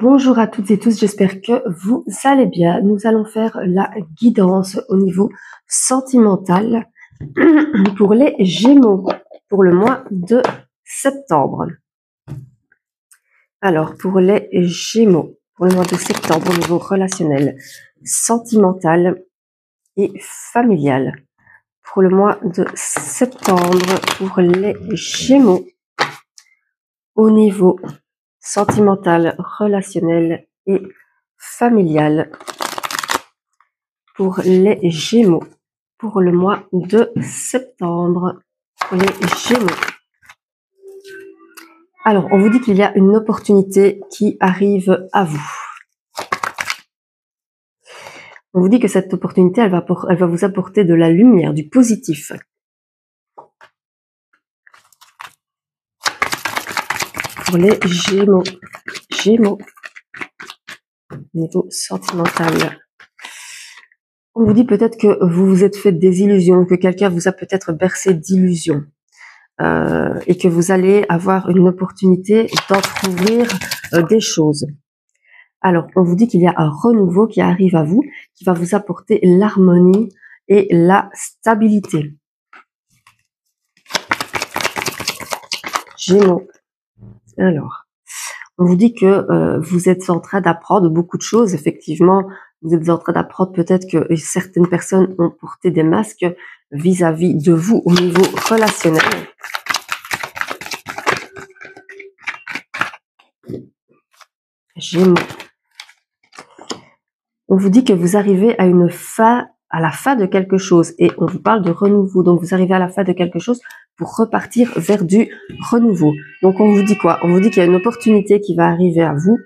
Bonjour à toutes et tous, j'espère que vous allez bien. Nous allons faire la guidance au niveau sentimental pour les Gémeaux pour le mois de septembre. Alors, pour les Gémeaux, pour le mois de septembre au niveau relationnel, sentimental et familial. Pour le mois de septembre, pour les Gémeaux, au niveau sentimental, relationnel et familial. Pour les Gémeaux, pour le mois de septembre, pour les Gémeaux. Alors, on vous dit qu'il y a une opportunité qui arrive à vous. On vous dit que cette opportunité, elle va vous apporter de la lumière, du positif. Pour les Gémeaux, niveau sentimental. On vous dit peut-être que vous vous êtes fait des illusions, que quelqu'un vous a peut-être bercé d'illusions. Et que vous allez avoir une opportunité d'entrouvrir des choses. Alors, on vous dit qu'il y a un renouveau qui arrive à vous, qui va vous apporter l'harmonie et la stabilité. Gémeaux. Alors, on vous dit que vous êtes en train d'apprendre beaucoup de choses. Effectivement, vous êtes en train d'apprendre peut-être que certaines personnes ont porté des masques vis-à-vis de vous au niveau relationnel. Gémeaux. On vous dit que vous arrivez à la fin de quelque chose et on vous parle de renouveau. Donc, vous arrivez à la fin de quelque chose pour repartir vers du renouveau. Donc, on vous dit quoi? On vous dit qu'il y a une opportunité qui va arriver à vous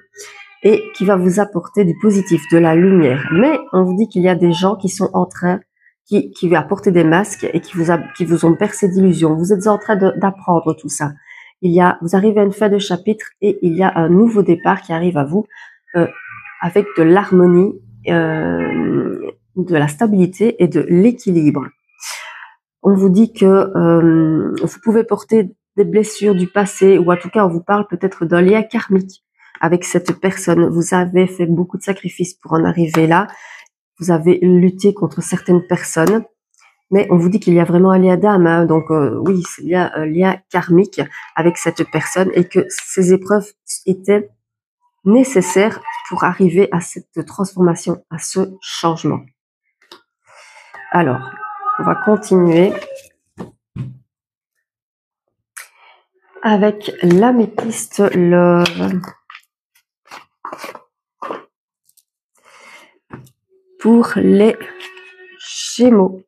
et qui va vous apporter du positif, de la lumière. Mais on vous dit qu'il y a des gens qui sont en train, qui vont apporter des masques et qui vous ont bercé d'illusions. Vous êtes en train d'apprendre tout ça. Vous arrivez à une fin de chapitre et il y a un nouveau départ qui arrive à vous avec de l'harmonie, de la stabilité et de l'équilibre. On vous dit que vous pouvez porter des blessures du passé, ou en tout cas on vous parle peut-être d'un lien karmique avec cette personne. Vous avez fait beaucoup de sacrifices pour en arriver là. Vous avez lutté contre certaines personnes, mais on vous dit qu'il y a vraiment un lien d'âme, hein. Donc oui, il y a un lien karmique avec cette personne et que ces épreuves étaient nécessaires pour arriver à cette transformation, à ce changement. Alors, on va continuer avec l'améthyste love. Pour les Gémeaux,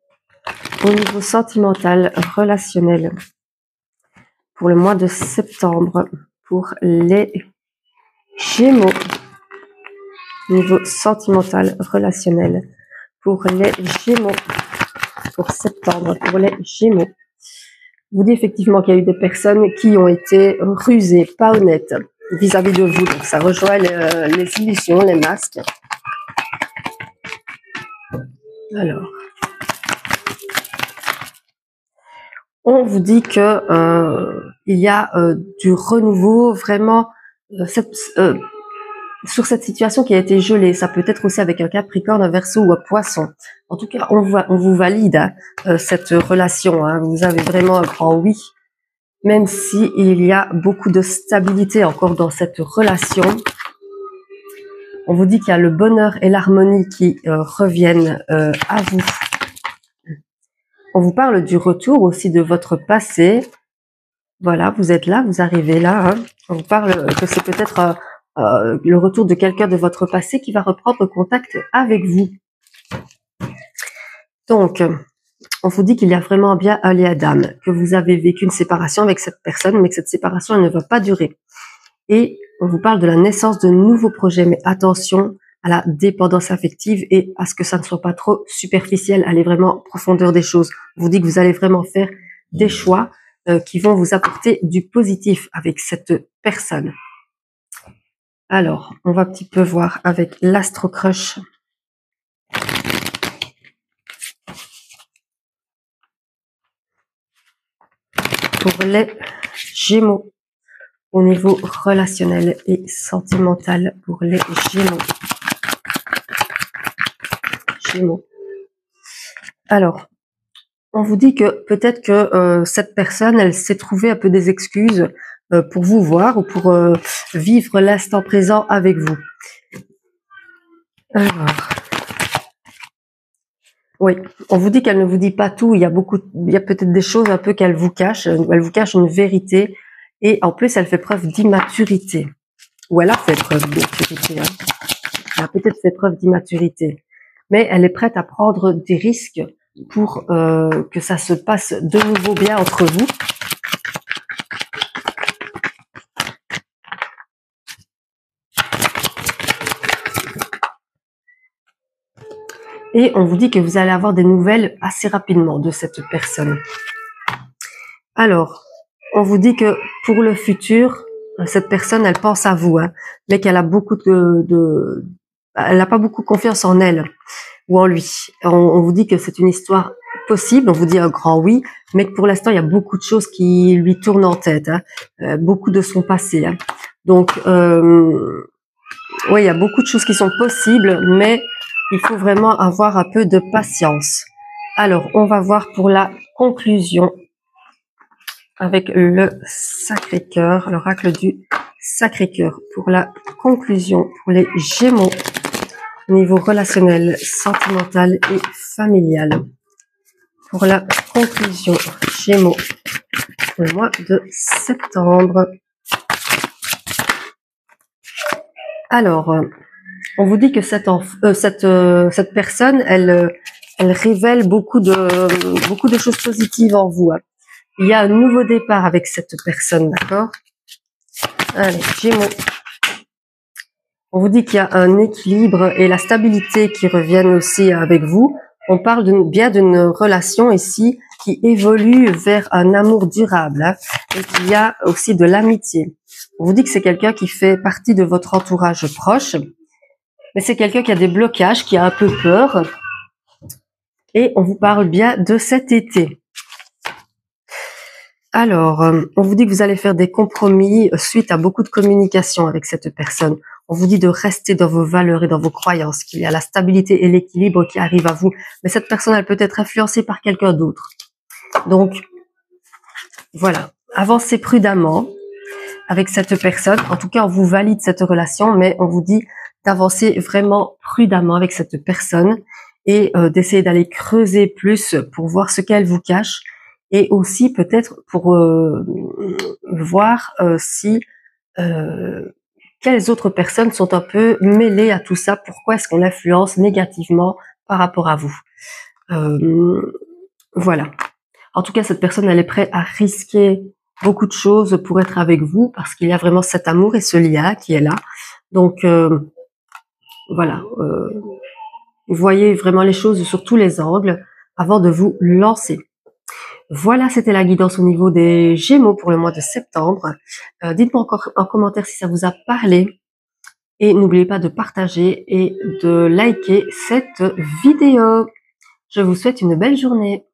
au niveau sentimental, relationnel, pour le mois de septembre, pour les Gémeaux, niveau sentimental, relationnel, pour les Gémeaux, pour septembre, pour les Gémeaux. Vous dit effectivement qu'il y a eu des personnes qui ont été rusées, pas honnêtes vis-à-vis de vous. Donc ça rejoint les illusions, les masques. Alors, on vous dit que il y a du renouveau vraiment sur cette situation qui a été gelée. Ça peut être aussi avec un Capricorne, un Verseau ou un Poisson. En tout cas, on vous valide cette relation. Hein. Vous avez vraiment un grand oui, même si il y a beaucoup de stabilité encore dans cette relation. On vous dit qu'il y a le bonheur et l'harmonie qui reviennent à vous. On vous parle du retour aussi de votre passé. Voilà, vous êtes là, vous arrivez là. Hein. On vous parle que c'est peut-être le retour de quelqu'un de votre passé qui va reprendre contact avec vous. Donc, on vous dit qu'il y a vraiment bien un lien d'âme, que vous avez vécu une séparation avec cette personne, mais que cette séparation elle ne va pas durer. Et on vous parle de la naissance de nouveaux projets, mais attention à la dépendance affective et à ce que ça ne soit pas trop superficiel, allez vraiment en profondeur des choses. On vous dit que vous allez vraiment faire des choix qui vont vous apporter du positif avec cette personne. Alors, on va un petit peu voir avec l'Astro Crush. Pour les Gémeaux, au niveau relationnel et sentimental pour les Gémeaux. Gémeaux. Alors, on vous dit que peut-être que cette personne, elle s'est trouvée un peu des excuses pour vous voir ou pour vivre l'instant présent avec vous. Alors, oui, on vous dit qu'elle ne vous dit pas tout. Il y a peut-être des choses un peu qu'elle vous cache. Elle vous cache une vérité et en plus, elle fait preuve d'immaturité. Ou elle a fait preuve d'immaturité. Hein. Elle a peut-être fait preuve d'immaturité, mais elle est prête à prendre des risques pour que ça se passe de nouveau bien entre vous. Et on vous dit que vous allez avoir des nouvelles assez rapidement de cette personne. Alors, on vous dit que pour le futur, cette personne, elle pense à vous, hein, mais qu'elle a beaucoup elle n'a pas beaucoup confiance en elle ou en lui. On vous dit que c'est une histoire possible, on vous dit un grand oui, mais que pour l'instant, il y a beaucoup de choses qui lui tournent en tête, hein, beaucoup de son passé. Hein. Donc, oui, il y a beaucoup de choses qui sont possibles, mais il faut vraiment avoir un peu de patience. Alors, on va voir pour la conclusion avec le Sacré-Cœur, l'oracle du Sacré-Cœur. Pour la conclusion, pour les Gémeaux, au niveau relationnel, sentimental et familial. Pour la conclusion, Gémeaux, pour le mois de septembre. Alors, on vous dit que cette personne, elle révèle beaucoup de choses positives en vous. Hein. Il y a un nouveau départ avec cette personne, d'accord? Allez, Gémeaux. On vous dit qu'il y a un équilibre et la stabilité qui reviennent aussi avec vous. On parle bien d'une relation ici qui évolue vers un amour durable, hein, et qu'il y a aussi de l'amitié. On vous dit que c'est quelqu'un qui fait partie de votre entourage proche, mais c'est quelqu'un qui a des blocages, qui a un peu peur. Et on vous parle bien de cet été. Alors, on vous dit que vous allez faire des compromis suite à beaucoup de communication avec cette personne. On vous dit de rester dans vos valeurs et dans vos croyances, qu'il y a la stabilité et l'équilibre qui arrivent à vous. Mais cette personne, elle peut être influencée par quelqu'un d'autre. Donc, voilà, avancez prudemment avec cette personne. En tout cas, on vous valide cette relation, mais on vous dit d'avancer vraiment prudemment avec cette personne et d'essayer d'aller creuser plus pour voir ce qu'elle vous cache et aussi peut-être pour voir si quelles autres personnes sont un peu mêlées à tout ça, pourquoi est-ce qu'on influence négativement par rapport à vous. Voilà. En tout cas, cette personne, elle est prête à risquer beaucoup de choses pour être avec vous parce qu'il y a vraiment cet amour et ce lien qui est là. Donc, voilà. Vous voyez vraiment les choses sur tous les angles avant de vous lancer. Voilà, c'était la guidance au niveau des Gémeaux pour le mois de septembre. Dites-moi encore en commentaire si ça vous a parlé. Et n'oubliez pas de partager et de liker cette vidéo. Je vous souhaite une belle journée.